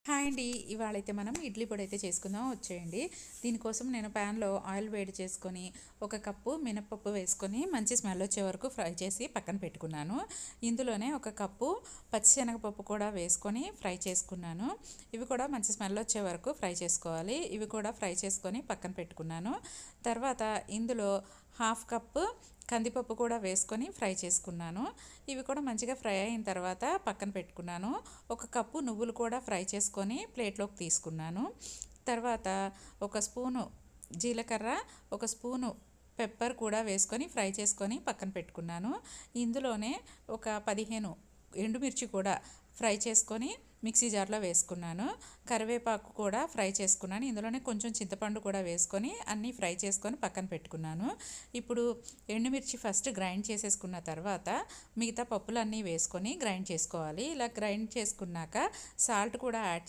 Hi అండి. ఇవాళైతే మనం ఇడ్లీ పొడి అయితే చేసుకుందాం వచ్చేయండి. దీనికోసం నేను ప్యాన్లో ఆయిల్ వేడి చేసుకొని ఒక కప్పు మినపప్పు వేసుకొని మంచి స్మెల్ వచ్చే వరకు ఫ్రై చేసి పక్కన పెట్టుకున్నాను. ఇందులోనే ఒక కప్పు పచ్చిశనగపప్పు కూడా వేసుకొని ఫ్రై చేసుకున్నాను. ఇవి కూడా మంచి స్మెల్ వచ్చే వరకు ఫ్రై చేసుకోవాలి. ఇవి కూడా ఫ్రై చేసుకొని పక్కన పెట్టుకున్నాను. తర్వాత ఇందులో హాఫ్ కప్పు కందిపప్పు కూడా వేసుకొని ఫ్రై చేసుకున్నాను. ఇవి కూడా మంచిగా ఫ్రై అయిన తర్వాత పక్కన పెట్టుకున్నాను. ఒక కప్పు నువ్వులు కూడా ఫ్రై చేసుకొని ప్లేట్లోకి తీసుకున్నాను. తర్వాత ఒక స్పూను జీలకర్ర, ఒక స్పూను పెప్పర్ కూడా వేసుకొని ఫ్రై చేసుకొని పక్కన పెట్టుకున్నాను. ఇందులోనే ఒక 15 ఎండుమిర్చి కూడా ఫ్రై చేసుకొని మిక్సీ జార్లో వేసుకున్నాను. కరివేపాకు కూడా ఫ్రై చేసుకున్నాను. ఇందులోనే కొంచెం చింతపండు కూడా వేసుకొని అన్నీ ఫ్రై చేసుకొని పక్కన పెట్టుకున్నాను. ఇప్పుడు ఎండుమిర్చి ఫస్ట్ గ్రైండ్ చేసేసుకున్న తర్వాత మిగతా పప్పులన్నీ వేసుకొని గ్రైండ్ చేసుకోవాలి. ఇలా గ్రైండ్ చేసుకున్నాక సాల్ట్ కూడా యాడ్